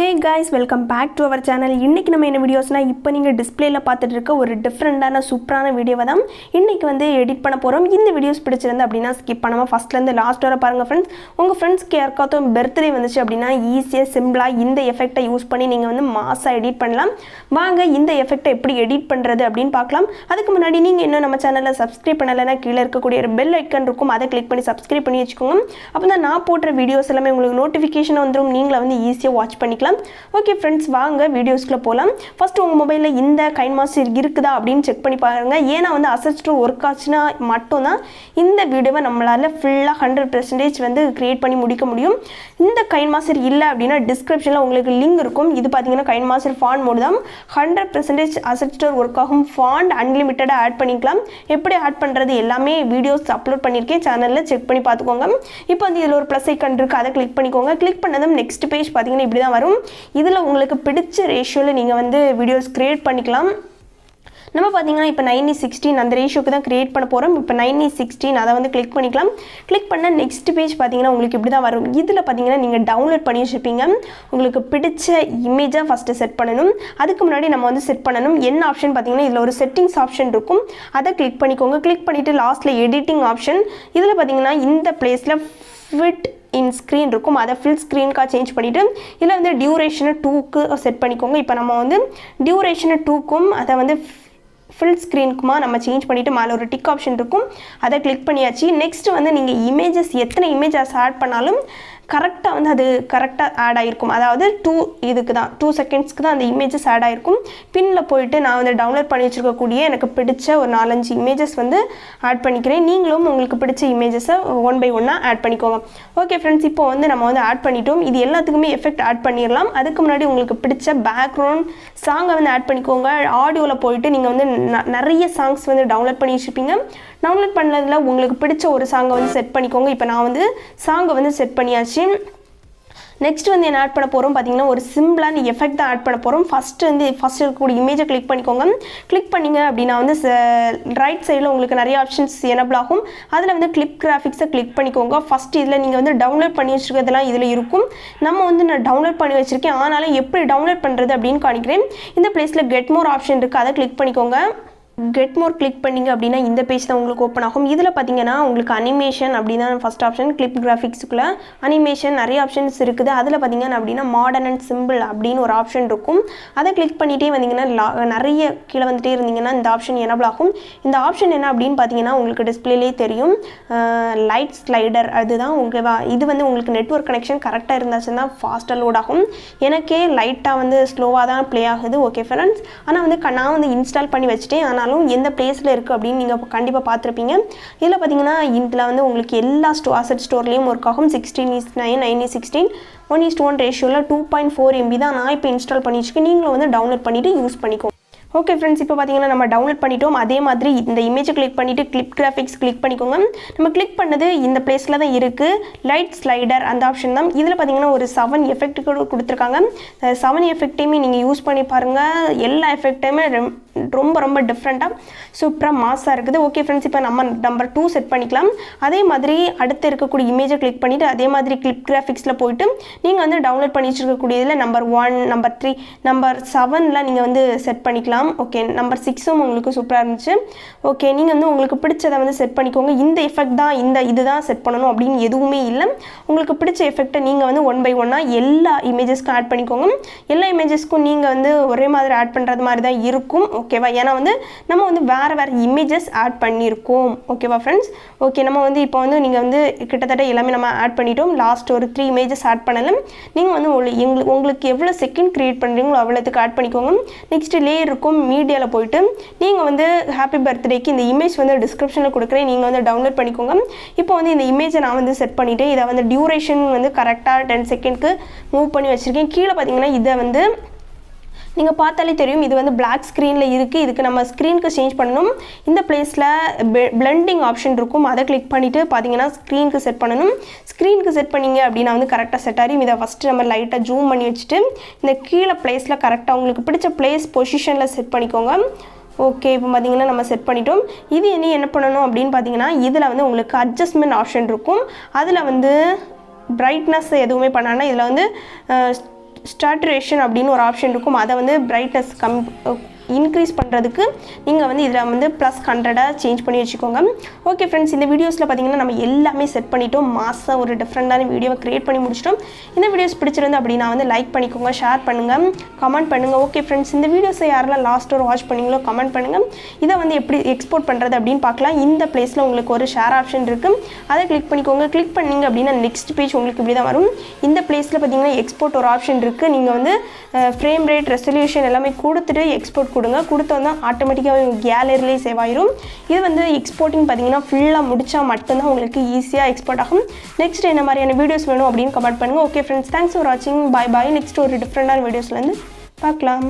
Hey guys, welcome back to our channel. இன்னைக்கு நம்ம என்ன வீடியோஸ்னா இப்போ நீங்க டிஸ்ப்ளேல பார்த்துட்டு இருக்க ஒரு டிஃபரண்டான சூப்பரான வீடியோவை தான் இன்னைக்கு வந்து எடிட் பண்ண போறோம். இந்த வீடியோஸ் பிடிச்சிருந்தா அப்படினா ஸ்கிப் பண்ணாம ஃபர்ஸ்ட்ல இருந்து லாஸ்ட் வரை பாருங்க फ्रेंड्स. உங்க फ्रेंड्ஸ்க்கு யாருக்காவது பர்த்டே வந்துச்சு அப்படினா ஈஸியா சிம்பிளா இந்த எஃபெக்ட்டை யூஸ் பண்ணி நீங்க வந்து மாஸா எடிட் பண்ணலாம். வாங்க இந்த எஃபெக்ட்டை எப்படி எடிட் பண்றது அப்படினு பார்க்கலாம். அதுக்கு முன்னாடி நீங்க இன்னும் நம்ம சேனலை சப்ஸ்கிரைப் பண்ணலனா கீழ இருக்க கூடிய பெல் ஐகான் இருக்கும். அதை கிளிக் பண்ணி சப்ஸ்கிரைப் பண்ணி வெச்சுக்கோங்க. அப்பதான் நான் போடுற வீடியோஸ் எல்லாமே உங்களுக்கு நோட்டிஃபிகேஷன் வந்துரும். நீங்க வந்து ஈஸியா வாட்ச் பண்ணிக்கலாம். Okay friends, வாங்க வீடியோஸ்க்குள்ள போலாம். ஃபர்ஸ்ட் உங்க மொபைல்ல இந்த கைன்மாஸ்டர் இருக்குதா அப்படினு செக் பண்ணி பாருங்க. ஏனா வந்து அசெட் ஸ்டோர் வர்க் ஆச்சுனா மட்டும் தான் இந்த வீடியோவை நம்மளால ஃபுல்லா 100% வந்து கிரியேட் பண்ணி முடிக்க முடியும். இந்த கைன்மாஸ்டர் இல்ல அப்படினா டிஸ்கிரிப்ஷன்ல உங்களுக்கு லிங்க் இருக்கும். இது பாத்தீங்கன்னா கைன்மாஸ்டர் ஃபாண்ட் மோட் தான். 100% அசெட் ஸ்டோர் வர்க் ஆகும். ஃபாண்ட் அன்லிமிட்டடா ஆட் பண்ணிக்கலாம். எப்படி ஆட் பண்றது எல்லாமே வீடியோஸ் அப்லோட் பண்ணிருக்கேன். சேனல்ல செக் பண்ணி பாத்துக்கோங்க. இப்போ வந்து இதுல ஒரு ப்ளஸ் ஐகான் இருக்கு. அதை கிளிக் பண்ணிக்கோங்க. கிளிக் பண்ணதும் நெக்ஸ்ட் பேஜ் பாத்தீங்கன்னா இப்படி தான் வரும். இதுல உங்களுக்கு பிடிச்ச ரேஷியோல நீங்க வந்து வீடியோஸ் கிரியேட் பண்ணிக்கலாம். நம்ம பாத்தீங்கன்னா இப்போ 9:16 அந்த ரேஷியோக்கு தான் கிரியேட் பண்ண போறோம். இப்போ 9:16 அதை வந்து கிளிக் பண்ணிக்கலாம். கிளிக் பண்ண நெக்ஸ்ட் பேஜ் பாத்தீங்கன்னா உங்களுக்கு இப்படி தான் வரும். இதுல பாத்தீங்கன்னா நீங்க டவுன்லோட் பண்ணி வச்சிருப்பீங்க. உங்களுக்கு பிடிச்ச இமேஜை ஃபர்ஸ்ட் செட் பண்ணனும். அதுக்கு முன்னாடி நம்ம வந்து செட் பண்ணனும். என்ன ஆப்ஷன் பாத்தீங்கன்னா இதுல ஒரு செட்டிங்ஸ் ஆப்ஷன் இருக்கும். அதை கிளிக் பண்ணிக்கோங்க. கிளிக் பண்ணிட்டு லாஸ்ட்ல எடிட்டிங் ஆப்ஷன். இதுல பாத்தீங்கன்னா இந்த பிளேஸ்ல ஃபிட் இன் ஸ்க்ரீன் இருக்கும். அதை ஃபில் ஸ்க்ரீனுக்கா சேஞ்ச் பண்ணிவிட்டு இதில் வந்து டியூரேஷனை 2க்கு செட் பண்ணிக்கோங்க. இப்போ நம்ம வந்து டியூரேஷனை 2க்கும் அதை வந்து ஃபில் ஸ்க்ரீனுக்குமா நம்ம சேஞ்ச் பண்ணிவிட்டு மேலே ஒரு டிக் ஆப்ஷன் இருக்கும். அதை கிளிக் பண்ணியாச்சு. நெக்ஸ்ட் வந்து நீங்கள் இமேஜஸ் எத்தனை இமேஜஸ் ஆட் பண்ணாலும் கரெக்டாக வந்து அது கரெக்டாக ஆட் ஆகிருக்கும். அதாவது 2 செகண்ட்ஸ்க்கு தான் அந்த இமேஜஸ் ஆட் ஆகிருக்கும். பின்னில் போயிட்டு நான் வந்து டவுன்லோட் பண்ணி வச்சுருக்கக்கூடிய எனக்கு பிடிச்ச ஒரு 4-5 இமேஜஸ் வந்து ஆட் பண்ணிக்கிறேன். நீங்களும் உங்களுக்கு பிடிச்ச இமேஜஸை 1 by 1 ஆட் பண்ணிக்கோங்க. ஓகே ஃப்ரெண்ட்ஸ், இப்போ வந்து நம்ம வந்து ஆட் பண்ணிட்டோம். இது எல்லாத்துக்குமே எஃபெக்ட் ஆட் பண்ணிடலாம். அதுக்கு முன்னாடி உங்களுக்கு பிடிச்ச பேக்ரவுண்ட் சாங்கை வந்து ஆட் பண்ணிக்கோங்க. ஆடியோவில் போயிட்டு நீங்கள் வந்து நிறைய சாங்ஸ் வந்து டவுன்லோட் பண்ணி வச்சுருப்பீங்க. டவுன்லோட் பண்ணதில் உங்களுக்கு பிடிச்ச ஒரு சாங்கை வந்து செட் பண்ணிக்கோங்க. இப்போ நான் வந்து சாங்கை வந்து செட் பண்ணியாச்சு. நெக்ஸ்ட் வந்து என்ன ஆட் பண்ண போகிறோம் பார்த்தீங்கன்னா ஒரு சிம்பிளான எஃபெக்ட் தான் ஆட் பண்ண போகிறோம். ஃபர்ஸ்ட் இருக்கக்கூடிய இமேஜை கிளிக் பண்ணிக்கோங்க. கிளிக் பண்ணிங்க அப்படின்னா வந்து ரைட் சைடில் உங்களுக்கு நிறைய ஆப்ஷன்ஸ் எனபிள் ஆகும். அதில் வந்து கிளிப் கிராஃபிக்ஸை கிளிக் பண்ணிக்கோங்க. ஃபஸ்ட் இதில் நீங்கள் வந்து டவுன்லோட் பண்ணி வச்சுருக்கிறதுலாம் இதில் இருக்கும். நம்ம வந்து நான் டவுன்லோட் பண்ணி வச்சுருக்கேன். ஆனாலும் எப்படி டவுன்லோட் பண்ணுறது அப்படின்னு காணிக்கிறேன். இந்த பிளேஸில் கெட் மோர் ஆப்ஷன் இருக்குது. அதை கிளிக் பண்ணிக்கோங்க. கெட் மோர் கிளிக் பண்ணிங்க அப்படின்னா இந்த பேஜ் தான் உங்களுக்கு ஓப்பன் ஆகும். இதில் பார்த்தீங்கன்னா உங்களுக்கு அனிமேஷன் அப்படின்னா ஃபஸ்ட் ஆப்ஷன். கிளிப் கிராஃபிக்ஸுக்குள்ளே அனிமேஷன் நிறைய ஆப்ஷன்ஸ் இருக்குது. அதில் பார்த்தீங்கன்னா அப்படின்னா மாடர்ன் அண்ட் சிம்பிள் அப்படின்னு ஒரு ஆப்ஷன் இருக்கும். அதை கிளிக் பண்ணிகிட்டே வந்தீங்கன்னா நிறைய கீழே வந்துட்டே இருந்தீங்கன்னா இந்த ஆப்ஷன் எனபிள் ஆகும். இந்த ஆப்ஷன் என்ன அப்படின்னு பார்த்தீங்கன்னா உங்களுக்கு டிஸ்பிளேலே தெரியும். லைட் ஸ்லைடர் அதுதான் ஓகேவா. இது வந்து உங்களுக்கு நெட்வொர்க் கனெக்ஷன் கரெக்டாக இருந்தாச்சுன்னா ஃபாஸ்ட்டாக லோட் ஆகும். எனக்கே லைட்டாக வந்து ஸ்லோவாக தான் ப்ளே ஆகுது. ஓகே ஃப்ரெண்ட்ஸ், ஆனால் வந்து நான் வந்து இன்ஸ்டால் பண்ணி வச்சுட்டேன். ஆனால் எந்த பிளேஸில் இருக்குது அப்படின்னு நீங்கள் கண்டிப்பாக பார்த்துருப்பீங்க. இதில் பார்த்தீங்கன்னா இதில் வந்து உங்களுக்கு எல்லா அசெட் ஸ்டோர்லேயும் ஒர்க் ஆகும். 16:9 9:16 1:1 ரேஷியோவில் 2.4 MB தான் நான் இப்போ இன்ஸ்டால் பண்ணி வச்சுக்கேன். நீங்களும் வந்து டவுன்லோட் பண்ணிவிட்டு யூஸ் பண்ணிக்கோங்க. ஓகே ஃப்ரெண்ட்ஸ், இப்போ பார்த்தீங்கன்னா நம்ம டவுன்லோட் பண்ணிட்டோம். அதே மாதிரி இந்த இமேஜை கிளிக் பண்ணிவிட்டு கிளிப் கிராஃபிக்ஸ் கிளிக் பண்ணிக்கோங்க. நம்ம கிளிக் பண்ணது இந்த பிளேஸில் தான் இருக்குது. லைட் ஸ்லைடர் அந்த ஆப்ஷன் தான். இதில் பார்த்தீங்கன்னா ஒரு 7 எஃபெக்ட் கொடுத்துருக்காங்க. 7 எஃபெக்டையுமே நீங்கள் யூஸ் பண்ணி பாருங்கள். எல்லா எஃபெக்டையுமே ரொம்ப டிஃப்ரெண்ட்டாக சூப்பராக மாஸாக இருக்குது. ஓகே ஃப்ரெண்ட்ஸ், இப்போ நம்ம நம்பர் 2 செட் பண்ணிக்கலாம். அதே மாதிரி அடுத்து இருக்கக்கூடிய இமேஜை கிளிக் பண்ணிவிட்டு அதே மாதிரி கிளிப் கிராஃபிக்ஸில் போயிட்டு நீங்கள் வந்து டவுன்லோட் பண்ணி வச்சுருக்கக்கூடியதில் நம்பர் 1 நம்பர் 3 நம்பர் 7 நீங்கள் வந்து செட் பண்ணிக்கலாம். ஓகே, நம்பர் 6 உங்களுக்கு சூப்பராக இருந்துச்சு. ஓகே, நீங்கள் வந்து உங்களுக்கு பிடிச்சதை வந்து செட் பண்ணிக்கோங்க. இந்த எஃபெக்ட் தான் இதுதான் செட் பண்ணணும் அப்படின்னு எதுவுமே இல்லை. உங்களுக்கு பிடிச்ச எஃபெக்டை நீங்கள் வந்து 1 by 1 எல்லா இமேஜஸ்க்கும் ஆட் பண்ணிக்கோங்க. எல்லா இமேஜஸ்க்கும் நீங்கள் வந்து ஒரே மாதிரி ஆட் பண்ணுறது மாதிரி தான் இருக்கும். ஓகேவா, ஏன்னா வந்து நம்ம வந்து வேறு இமேஜஸ் ஆட் பண்ணியிருக்கோம். ஓகேவா ஃப்ரெண்ட்ஸ். ஓகே, நம்ம வந்து இப்போ வந்து நீங்கள் வந்து கிட்டத்தட்ட எல்லாமே நம்ம ஆட் பண்ணிட்டோம். லாஸ்ட் ஒரு 3 இமேஜஸ் ஆட் பண்ணலாம். நீங்கள் வந்து உங்களுக்கு எவ்வளோ செகண்ட் க்ரியேட் பண்ணுறீங்களோ அவ்வளோத்துக்கு ஆட் பண்ணிக்கோங்க. நெக்ஸ்ட் லேயர் இருக்கும். மீடியாவில் போயிட்டு நீங்கள் வந்து ஹாப்பி பர்த்டேக்கு இந்த இமேஜ் வந்து டிஸ்கிரிப்ஷனில் கொடுக்குறேன். நீங்கள் வந்து டவுன்லோட் பண்ணிக்கோங்க. இப்போ வந்து இந்த இமேஜை நான் வந்து செட் பண்ணிவிட்டு இதை வந்து டியூரேஷன் வந்து கரெக்டாக 10 செகண்ட்க்கு மூவ் பண்ணி வச்சுருக்கேன். கீழே பார்த்தீங்கன்னா இதை வந்து நீங்கள் பார்த்தாலே தெரியும். இது வந்து பிளாக் ஸ்க்ரீனில் இருக்குது. இதுக்கு நம்ம ஸ்க்ரீனுக்கு சேஞ்ச் பண்ணணும். இந்த பிளேஸில் பிளெண்டிங் ஆப்ஷன் இருக்கும். அதை கிளிக் பண்ணிவிட்டு பார்த்தீங்கன்னா ஸ்க்ரீனுக்கு செட் பண்ணணும். ஸ்க்ரீனுக்கு செட் பண்ணிங்க அப்படின்னா வந்து கரெக்டாக செட் ஆகும். இதை ஃபஸ்ட்டு நம்ம லைட்டாக ஜூம் பண்ணி வச்சுட்டு இந்த கீழே பிளேஸில் கரெக்டாக உங்களுக்கு பிடிச்ச பிளேஸ் பொசிஷனில் செட் பண்ணிக்கோங்க. ஓகே, இப்போ பார்த்தீங்கன்னா நம்ம செட் பண்ணிட்டோம். இது என்ன பண்ணணும் அப்படின்னு பார்த்தீங்கன்னா இதில் வந்து உங்களுக்கு அட்ஜஸ்ட்மெண்ட் ஆப்ஷன் இருக்கும். அதில் வந்து பிரைட்னஸ் எதுவுமே பண்ணாங்கன்னா இதில் வந்து ஸ்டாச்சுரேஷன் அப்படின்னு ஒரு ஆப்ஷன் இருக்கும். அதை வந்து பிரைட்னஸ் இன்க்ரீஸ் பண்ணுறதுக்கு நீங்கள் வந்து இதில் வந்து +100 சேஞ்ச் பண்ணி வச்சுக்கோங்க. ஓகே ஃப்ரெண்ட்ஸ், இந்த வீடியோஸில் பார்த்தீங்கன்னா நம்ம எல்லாமே செட் பண்ணிட்டோம். மாதம் ஒரு டிஃப்ரெண்டான வீடியோவை க்ரியேட் பண்ணி முடிச்சிட்டோம். இந்த வீடியோஸ் பிடிச்சிருந்து அப்படின்னா வந்து லைக் பண்ணிக்கோங்க, ஷேர் பண்ணுங்கள், கமெண்ட் பண்ணுங்கள். ஓகே ஃப்ரெண்ட்ஸ், இந்த வீடியோஸை யாரெல்லாம் லாஸ்ட் ஒரு வாட்ச் பண்ணிங்களோ கமெண்ட் பண்ணுங்கள். இதை வந்து எப்படி எக்ஸ்போர்ட் பண்ணுறது அப்படின்னு பார்க்கலாம். இந்த பிளேஸில் உங்களுக்கு ஒரு ஷேர் ஆப்ஷன் இருக்குது, அதை கிளிக் பண்ணிக்கோங்க. கிளிக் பண்ணிங்க அப்படின்னா நெக்ஸ்ட் பேஜ் உங்களுக்கு இப்படி தான் வரும். இந்த பிளேஸில் பார்த்தீங்கன்னா எக்ஸ்போர்ட் ஒரு ஆப்ஷன் இருக்குது. நீங்கள் வந்து ஃப்ரேம் ரேட், ரெசல்யூஷன் எல்லாமே கொடுத்துட்டு எக்ஸ்போர்ட் கொடுத்து வந்தால் ஆட்டோமேட்டிக்காக கேலரிலேயே சேவ் ஆயிரும். இது வந்து எக்ஸ்போர்ட்டிங் பார்த்தீங்கன்னா ஃபுல்லாக முடித்தா மட்டும்தான் உங்களுக்கு ஈஸியாக எக்ஸ்போர்ட் ஆகும். நெக்ஸ்ட் என்ன மாதிரியான வீடியோஸ் வேணும் அப்படின்னு கமெண்ட் பண்ணுங்கள். ஓகே ஃப்ரெண்ட்ஸ், தேங்க்ஸ் ஃபார் வாட்சிங். பாய் பாய். நெக்ஸ்ட் ஒரு டிஃப்ரெண்டான வீடியோஸ்லேருந்து பார்க்கலாம்.